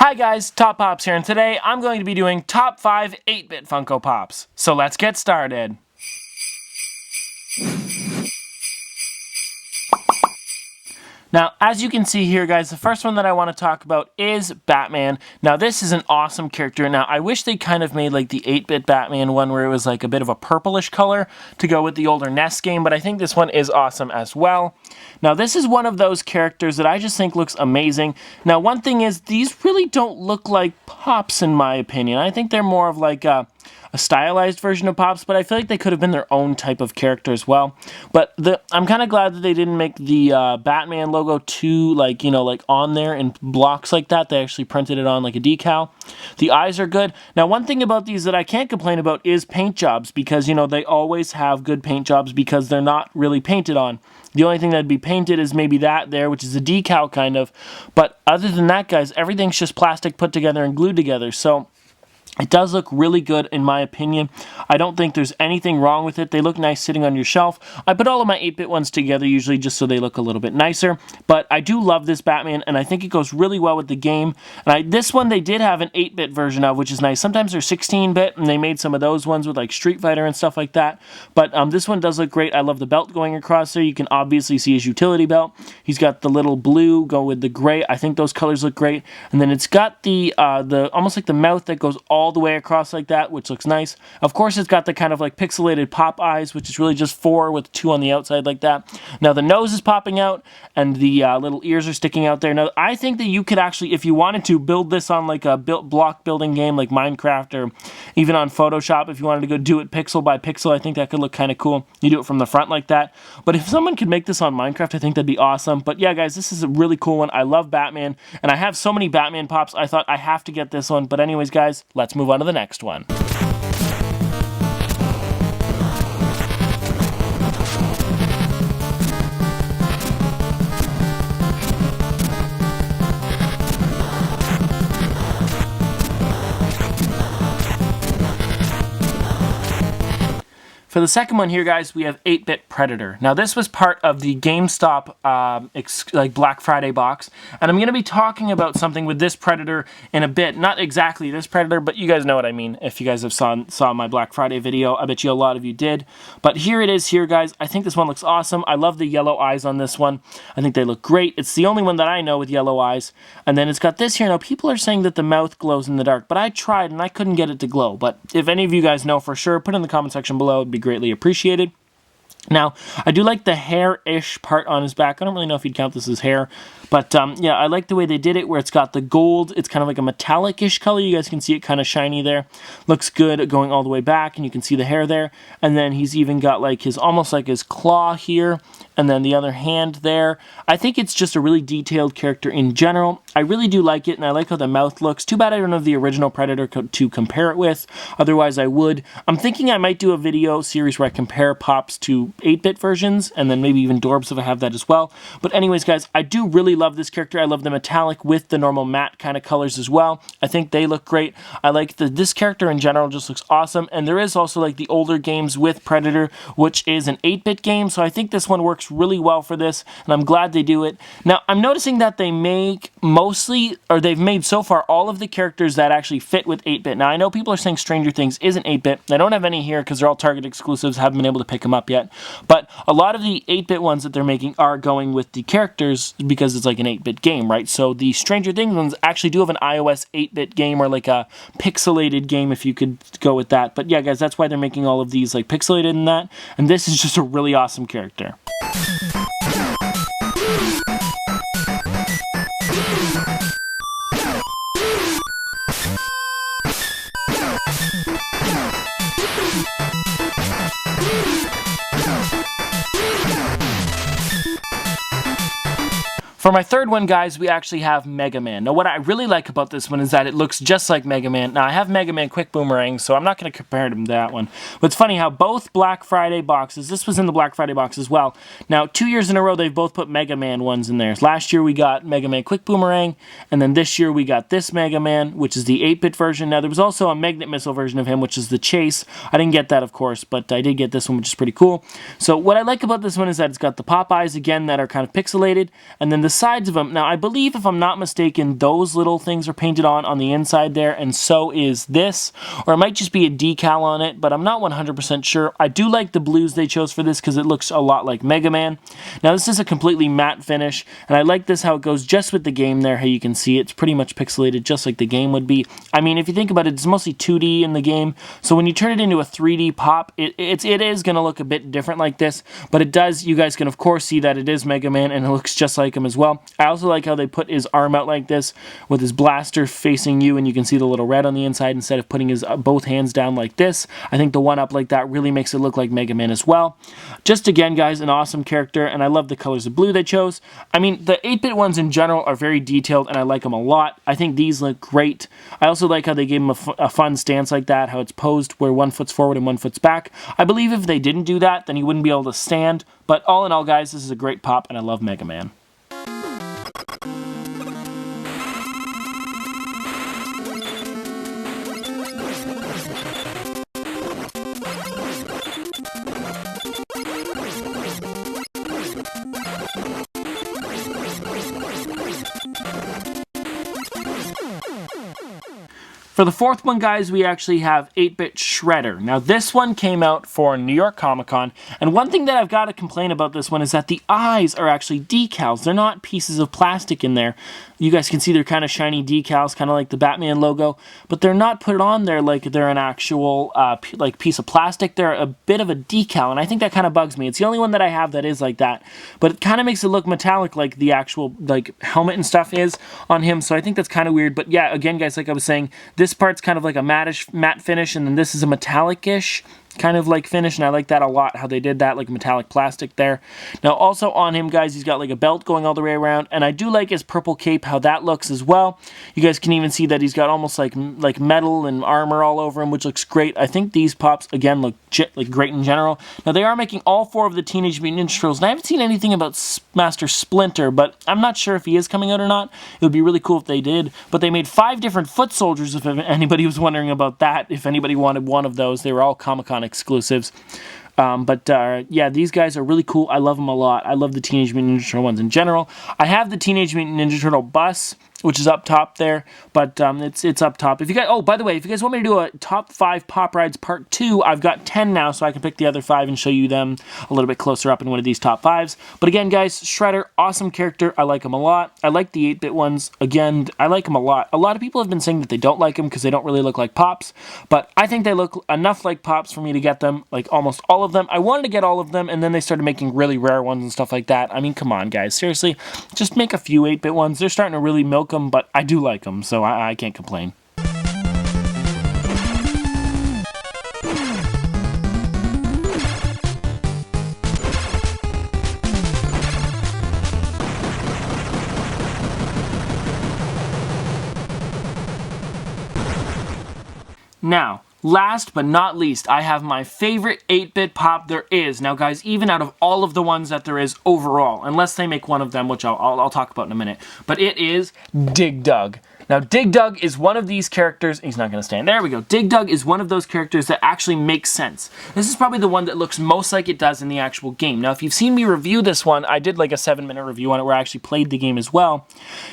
Hi guys, Top Pops here, and today I'm going to be doing top 5 8-bit Funko Pops. So let's get started. Now, as you can see here, guys, the first one that I want to talk about is Batman. Now, this is an awesome character. Now, I wish they kind of made like the 8-bit Batman one where it was like a bit of a purplish color to go with the older NES game, but I think this one is awesome as well. Now, this is one of those characters that I just think looks amazing. Now, one thing is, these really don't look like Pops in my opinion. I think they're more of like a stylized version of Pops, but I feel like they could have been their own type of character as well. But I'm kind of glad that they didn't make the Batman logo too, like, you know, like on there in blocks like that. They actually printed it on like a decal. The eyes are good. Now, one thing about these that I can't complain about is paint jobs, because, you know, they always have good paint jobs because they're not really painted on. The only thing that'd be painted is maybe that there, which is a decal kind of. But other than that, guys, everything's just plastic put together and glued together. So it does look really good in my opinion. I don't think there's anything wrong with it. They look nice sitting on your shelf. I put all of my 8-bit ones together usually just so they look a little bit nicer. But I do love this Batman, and I think it goes really well with the game. And this one they did have an 8-bit version of, which is nice. Sometimes they're 16-bit, and they made some of those ones with like Street Fighter and stuff like that. But this one does look great. I love the belt going across there. You can obviously see his utility belt. He's got the little blue go with the gray. I think those colors look great. And then it's got the almost like the mouth that goes all the way across like that, which looks nice. Of course, it's got the kind of like pixelated pop eyes, which is really just 4 with 2 on the outside like that. Now the nose is popping out and the little ears are sticking out there. Now I think that you could actually, if you wanted to, build this on like a block building game like Minecraft, or even on Photoshop if you wanted to go do it pixel by pixel. I think that could look kind of cool. You do it from the front like that. But if someone could make this on Minecraft, I think that'd be awesome. But yeah, guys, this is a really cool one. I love Batman, and I have so many Batman Pops, I thought I have to get this one. But anyways, guys, let's move on to the next one. For the second one here, guys, we have 8-bit Predator. Now, this was part of the GameStop like Black Friday box, and I'm going to be talking about something with this Predator in a bit. Not exactly this Predator, but you guys know what I mean. If you guys have saw my Black Friday video, I bet you a lot of you did. But here it is here, guys. I think this one looks awesome. I love the yellow eyes on this one. I think they look great. It's the only one that I know with yellow eyes. And then it's got this here. Now, people are saying that the mouth glows in the dark, but I tried and I couldn't get it to glow. But if any of you guys know for sure, put it in the comment section below. It'd be greatly appreciated. Now, I do like the hair-ish part on his back. I don't really know if you'd count this as hair, but yeah, I like the way they did it, where it's got the gold. It's kind of like a metallic-ish color. You guys can see it kind of shiny there. Looks good going all the way back, and you can see the hair there. And then he's even got like his, almost like his claw here, and then the other hand there. I think it's just a really detailed character in general. I really do like it, and I like how the mouth looks. Too bad I don't have the original Predator to compare it with. Otherwise, I would. I'm thinking I might do a video series where I compare Pops to 8-bit versions, and then maybe even Dorbs if I have that as well. But anyways, guys, I do really love this character. I love the metallic with the normal matte kind of colors as well. I think they look great. I like this character in general, just looks awesome. And there is also like the older games with Predator, which is an 8-bit game, so I think this one works really well for this, and I'm glad they do it. Now, I'm noticing that they make they've made so far all of the characters that actually fit with 8-bit. Now, I know people are saying Stranger Things isn't 8-bit. I don't have any here because they're all Target exclusives. Haven't been able to pick them up yet. But a lot of the 8-bit ones that they're making are going with the characters because it's like an 8-bit game, right? So the Stranger Things ones actually do have an iOS 8-bit game, or like a pixelated game if you could go with that. But yeah, guys, that's why they're making all of these like pixelated and that. And this is just a really awesome character. For my third one, guys, we actually have Megaman. Now, what I really like about this one is that it looks just like Megaman. Now, I have Megaman Quick Boomerang, so I'm not going to compare him to that one. But it's funny how both Black Friday boxes, this was in the Black Friday box as well. Now, 2 years in a row, they've both put Megaman ones in there. Last year, we got Megaman Quick Boomerang, and then this year, we got this Megaman, which is the 8-bit version. Now, there was also a Magnet Missile version of him, which is the Chase. I didn't get that, of course, but I did get this one, which is pretty cool. So, what I like about this one is that it's got the pop eyes, again, that are kind of pixelated, and then the the sides of him, now I believe, if I'm not mistaken, those little things are painted on the inside there, and so is this, or it might just be a decal on it, but I'm not 100% sure. I do like the blues they chose for this because it looks a lot like Megaman. Now this is a completely matte finish, and I like this how it goes just with the game there, how you can see it's pretty much pixelated just like the game would be. I mean, if you think about it, it's mostly 2D in the game, so when you turn it into a 3D pop, it is going to look a bit different like this, but it does, you guys can of course see that it is Mega Man, and it looks just like him as well. I also like how they put his arm out like this, with his blaster facing you, and you can see the little red on the inside instead of putting his both hands down like this. I think the one up like that really makes it look like Mega Man as well. Just again, guys, an awesome character, and I love the colors of blue they chose. I mean, the 8-bit ones in general are very detailed, and I like them a lot. I think these look great. I also like how they gave him a fun stance like that, how it's posed where one foot's forward and one foot's back. I believe if they didn't do that, then he wouldn't be able to stand. But all in all, guys, this is a great pop, and I love Mega Man. For the fourth one, guys, we actually have 8-bit Shredder. Now, this one came out for New York Comic Con, and one thing that I've got to complain about this one is that the eyes are actually decals. They're not pieces of plastic in there. You guys can see they're kind of shiny decals, kind of like the Batman logo, but they're not put on there like they're an actual like piece of plastic. They're a bit of a decal, and I think that kind of bugs me. It's the only one that I have that is like that, but it kind of makes it look metallic like the actual like helmet and stuff is on him, so I think that's kind of weird. But yeah, again, guys, like I was saying, this part's kind of like a matte finish, and then this is a metallic-ish kind of like finish, and I like that a lot, how they did that, like metallic plastic there. Now also on him, guys, he's got like a belt going all the way around, and I do like his purple cape, how that looks as well. You guys can even see that he's got almost like metal and armor all over him, which looks great. I think these pops, again, look great in general. Now they are making all 4 of the Teenage Mutant Ninja Turtles, and I haven't seen anything about Master Splinter, but I'm not sure if he is coming out or not. It would be really cool if they did, but they made 5 different foot soldiers, if anybody was wondering about that, if anybody wanted one of those. They were all Comic-Con exclusives. Yeah, these guys are really cool. I love them a lot. I love the Teenage Mutant Ninja Turtle ones in general. I have the Teenage Mutant Ninja Turtle bus, which is up top there, but it's up top. If you guys, oh, by the way, if you guys want me to do a top 5 pop rides part 2, I've got 10 now, so I can pick the other 5 and show you them a little bit closer up in one of these top 5s. But again, guys, Shredder, awesome character. I like him a lot. I like the 8-bit ones. Again, I like them a lot. A lot of people have been saying that they don't like them because they don't really look like Pops, but I think they look enough like Pops for me to get them, like almost all of them. I wanted to get all of them, and then they started making really rare ones and stuff like that. I mean, come on, guys. Seriously, just make a few 8-bit ones. They're starting to really milk them, but I do like them, so I can't complain. Now, last but not least, I have my favorite 8-bit pop there is. Now, guys, even out of all of the ones that there is overall, unless they make one of them, which I'll talk about in a minute, but it is Dig Dug. Now, Dig Dug is one of these characters. He's not going to stand. There we go. Dig Dug is one of those characters that actually makes sense. This is probably the one that looks most like it does in the actual game. Now, if you've seen me review this one, I did like a 7-minute review on it where I actually played the game as well.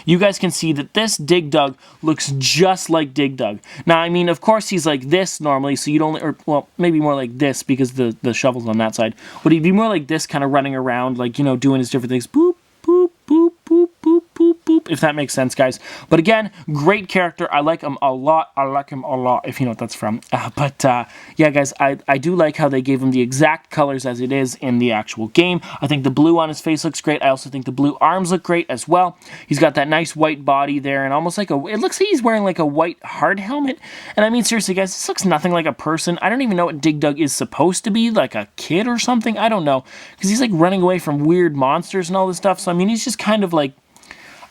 You guys can see that this Dig Dug looks just like Dig Dug. Now, I mean, of course, he's like this normally, so you'd only, or, well, maybe more like this because the shovel's on that side. But he'd be more like this, kind of running around, like, you know, doing his different things. Boop, boop, boop, boop, boop, boop, boop, if that makes sense, guys. But again, great character. I like him a lot. I like him a lot, if you know what that's from. Yeah, guys, I do like how they gave him the exact colors as it is in the actual game. I think the blue on his face looks great. I also think the blue arms look great as well. He's got that nice white body there, and almost like it looks like he's wearing like a white hard helmet. And I mean, seriously, guys, this looks nothing like a person. I don't even know what Dig Dug is supposed to be, like a kid or something. I don't know, because he's like running away from weird monsters and all this stuff. So, I mean, he's just kind of like,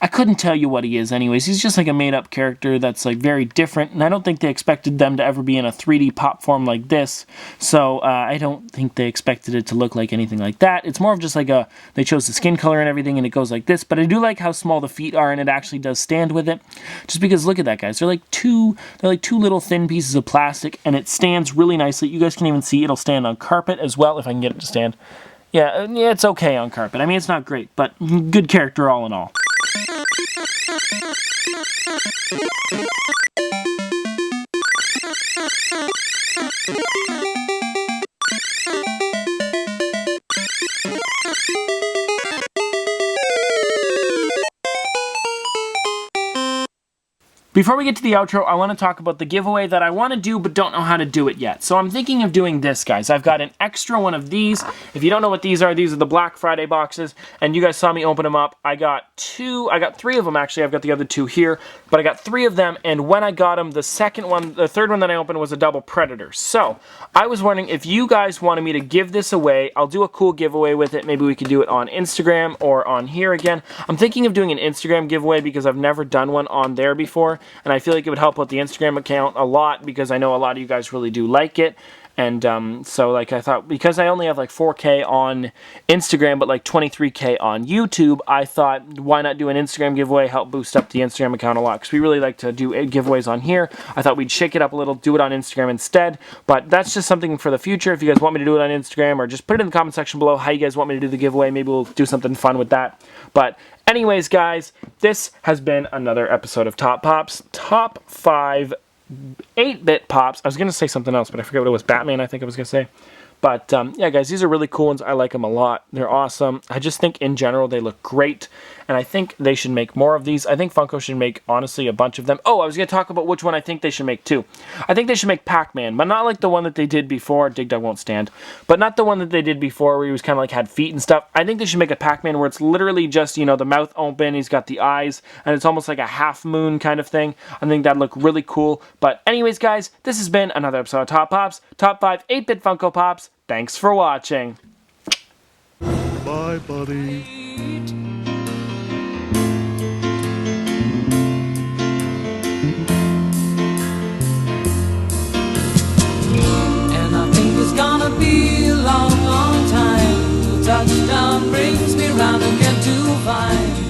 I couldn't tell you what he is anyways. He's just like a made-up character that's like very different, and I don't think they expected them to ever be in a 3D pop form like this, so I don't think they expected it to look like anything like that. It's more of just like they chose the skin color and everything, and it goes like this, but I do like how small the feet are, and it actually does stand with it, just because look at that, guys. They're like two little thin pieces of plastic, and it stands really nicely. You guys can even see it'll stand on carpet as well, if I can get it to stand. Yeah, it's okay on carpet. I mean, it's not great, but good character all in all. Before we get to the outro, I want to talk about the giveaway that I want to do but don't know how to do it yet. So I'm thinking of doing this, guys. I've got an extra one of these. If you don't know what these are the Black Friday boxes, and you guys saw me open them up. I got three of them actually. I've got the other two here, but I got three of them, and when I got them, the third one that I opened was a double Predator. So I was wondering if you guys wanted me to give this away. I'll do a cool giveaway with it. Maybe we could do it on Instagram or on here again. I'm thinking of doing an Instagram giveaway because I've never done one on there before. And I feel like it would help out the Instagram account a lot because I know a lot of you guys really do like it. And so like I thought, because I only have like 4K on Instagram but like 23K on YouTube, I thought why not do an Instagram giveaway, help boost up the Instagram account a lot, because we really like to do giveaways on here. I thought we'd shake it up a little, do it on Instagram instead, but that's just something for the future. If you guys want me to do it on Instagram, or just put it in the comment section below how you guys want me to do the giveaway. Maybe we'll do something fun with that. But anyways, guys, this has been another episode of Top Pops, top 5 8-bit pops. I was going to say something else, but I forget what it was. Batman, I think I was going to say. But, yeah, guys, these are really cool ones. I like them a lot. They're awesome. I just think, in general, they look great. And I think they should make more of these. I think Funko should make, honestly, a bunch of them. Oh, I was going to talk about which one I think they should make, too. I think they should make Pac-Man, but not like the one that they did before. Dig Dug Won't Stand. But not the one that they did before where he was kind of like had feet and stuff. I think they should make a Pac-Man where it's literally just, you know, the mouth open, he's got the eyes, and it's almost like a half moon kind of thing. I think that'd look really cool. But anyways, guys, this has been another episode of Top Pops. Top 5 8-bit Funko Pops. Thanks for watching. Bye, buddy. And I think it's gonna be a long, long time till touchdown brings me round again to find